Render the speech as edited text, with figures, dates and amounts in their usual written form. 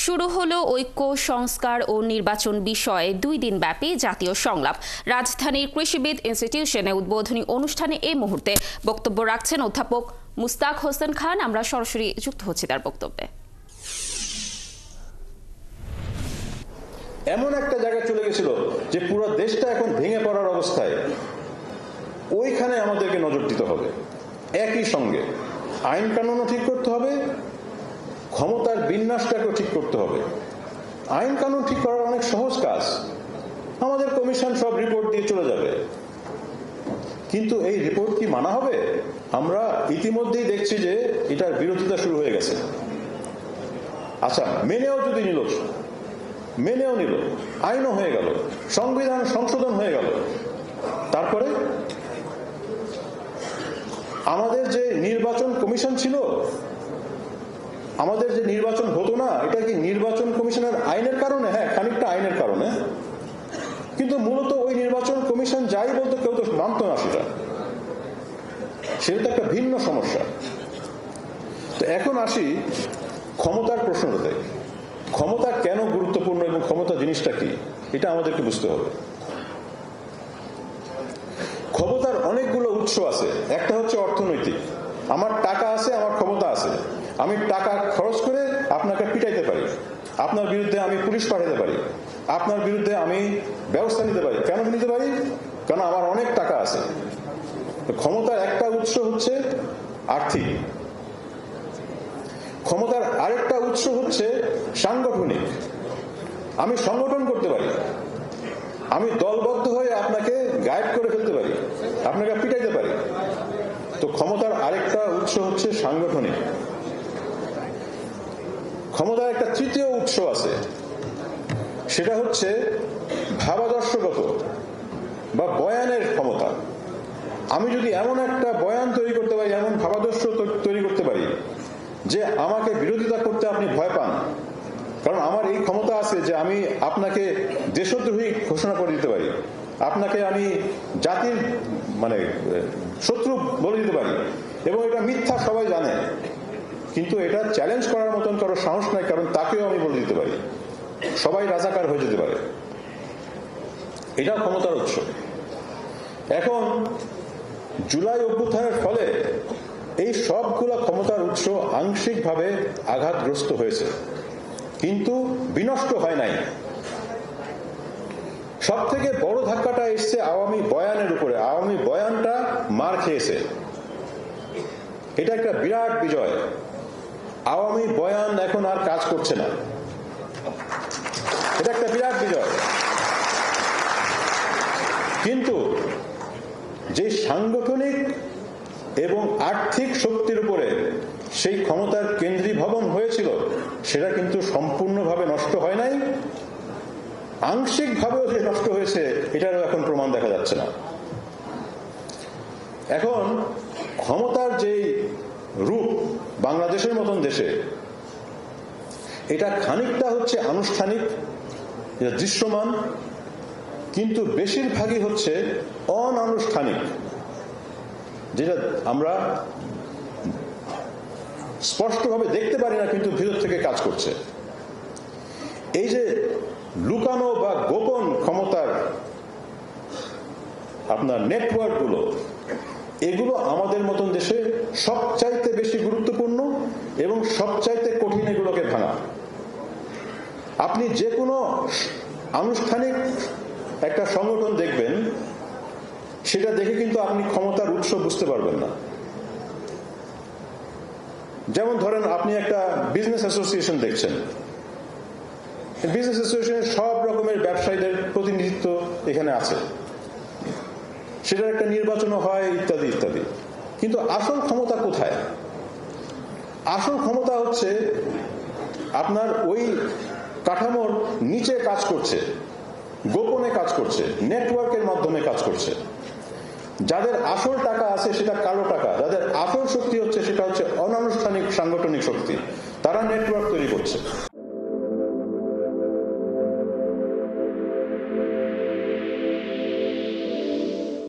শুরু হলো ঐক্য সংস্কার ও নির্বাচন বিষয়ে 2 দিন ব্যাপী জাতীয় সংলাপ। রাজধানীর কৃষিবিদ ইনস্টিটিউশনে উদ্বোধনী অনুষ্ঠানে এই মুহূর্তে বক্তব্য রাখছেন অধ্যাপক মুস্তাক হোসেন খান। আমরা সরাসরি যুক্ত হচ্ছি তার বক্তব্যে। এমন একটা জায়গায় চলে গেছিল যে পুরো দেশটা এখন ভেঙে পড়ার অবস্থায়, ওইখানে আমাদেরকে নজর দিতে হবে। একই সঙ্গে আইন কানুনও ঠিক করতে হবে, ক্ষমতার বিন্যাসটাকেও ঠিক করতে হবে। আইন কানুন ঠিক করার অনেক সহজ কাজ, আমাদের কমিশন সব রিপোর্ট দিয়ে চলে যাবে, কিন্তু এই রিপোর্ট কি মানা হবে? আমরা ইতিমধ্যেই দেখছি যে এটার বিরোধিতা শুরু হয়ে গেছে। আচ্ছা, মেনেও নিল, আইনও হয়ে গেল, সংবিধান সংশোধন হয়ে গেল, তারপরে আমাদের যে নির্বাচন কমিশন ছিল, আমাদের যে নির্বাচন হতো না, এটা কি নির্বাচন কমিশনের আইনের কারণে? হ্যাঁ, খানিকটা আইনের কারণে, কিন্তু মূলত ওই নির্বাচন কমিশন যাই বলতো কেউ তো মানত না সেটা তো একটা ভিন্ন সমস্যা। তো এখন আসি ক্ষমতার প্রশ্নটাতে। ক্ষমতা কেন গুরুত্বপূর্ণ এবং ক্ষমতা জিনিসটা কি, এটা আমাদেরকে বুঝতে হবে। ক্ষমতার অনেকগুলো উৎস আছে। একটা হচ্ছে অর্থনৈতিক। আমার টাকা আছে, আমার ক্ষমতা আছে, আমি টাকা খরচ করে আপনাকে পিটাইতে পারি, আপনার বিরুদ্ধে আমি পুলিশ পাঠাতে পারি, আপনার বিরুদ্ধে আমি ব্যবস্থা নিতে পারি। কেন নিতে পারি? কারণ আমার অনেক টাকা আছে। ক্ষমতার একটা উৎস হচ্ছে আর্থিক। ক্ষমতার আরেকটা উৎস হচ্ছে সাংগঠনিক। আমি সংগঠন করতে পারি, আমি দলবদ্ধ হয়ে আপনাকে গায়েব করে ফেলতে পারি, আপনাকে পিটাইতে পারি। তো ক্ষমতার আরেকটা উৎস হচ্ছে সাংগঠনিক। ক্ষমতার একটা তৃতীয় উৎস আছে, সেটা হচ্ছে ভাবাদর্শগত বা বয়ানের ক্ষমতা। আমি যদি এমন একটা বয়ান তৈরি করতে পারি, এমন ভাবাদর্শ তৈরি করতে পারি যে আমাকে বিরোধিতা করতে আপনি ভয় পান, কারণ আমার এই ক্ষমতা আছে যে আমি আপনাকে দেশদ্রোহী ঘোষণা করে দিতে পারি, আপনাকে আমি জাতির শত্রু বলে দিতে পারি, এবং এটা মিথ্যা সবাই জানে, কিন্তু এটা চ্যালেঞ্জ করার মতন কারো সাহস নাই, কারণ তাকেও আমি বলে দিতে পারি, সবাই রাজাকার হয়ে যেতে পারে। এটাও ক্ষমতার উৎস। এখন জুলাই অভ্যুত্থানের ফলে এই সবগুলো ক্ষমতার উৎস আংশিকভাবে আঘাতগ্রস্ত হয়েছে, কিন্তু বিনষ্ট হয় নাই। সব থেকে বড় ধাক্কাটা এসছে আওয়ামী বয়ানের উপরে। আওয়ামী বয়ানটা মার খেয়েছে, এটা একটা বিরাট বিজয়। আওয়ামী বয়ান এখন আর কাজ করছে না, এটা একটা বিরাট বিজয়। কিন্তু যে সাংগঠনিক এবং আর্থিক শক্তির উপরে সেই ক্ষমতার কেন্দ্রীভবন হয়েছিল, সেটা কিন্তু সম্পূর্ণভাবে নষ্ট হয় নাই, আংশিকভাবেও যে নষ্ট হয়েছে এটারও এখন প্রমাণ দেখা যাচ্ছে না। এখন ক্ষমতার যেই রূপ বাংলাদেশের মতন দেশে, এটা খানিকটা হচ্ছে আনুষ্ঠানিক, দৃশ্যমান, কিন্তু বেশিরভাগই হচ্ছে অনানুষ্ঠানিক, যেটা আমরা স্পষ্টভাবে দেখতে পারি না, কিন্তু ভিতর থেকে কাজ করছে। এই যে লুকানো বা গোপন ক্ষমতার আপনার নেটওয়ার্ক গুলো, এগুলো আমাদের মতন দেশে সবচাইতে বেশি গুরুত্বপূর্ণ এবং সবচাইতে কঠিন এগুলোকে ভাঙা। আপনি যে কোনো আনুষ্ঠানিক একটা সংগঠন দেখবেন, সেটা দেখে কিন্তু আপনি ক্ষমতার উৎস বুঝতে পারবেন না। যেমন ধরেন, আপনি একটা বিজনেস অ্যাসোসিয়েশন দেখছেন, বিজনেস অ্যাসোসিয়েশনের সব রকমের ব্যবসায়ীদের প্রতিনিধিত্ব এখানে আছে, সেটার একটা নির্বাচনও হয়, ইত্যাদি ইত্যাদি। কিন্তু আসল ক্ষমতা কোথায়? আসল ক্ষমতা হচ্ছে আপনার ওই কাঠামোর নিচে কাজ করছে, গোপনে কাজ করছে, নেটওয়ার্কের মাধ্যমে কাজ করছে। যাদের আসল টাকা আছে সেটা কালো টাকা, যাদের আসল শক্তি হচ্ছে সেটা হচ্ছে অনানুষ্ঠানিক সাংগঠনিক শক্তি, তারা নেটওয়ার্ক তৈরি করছে।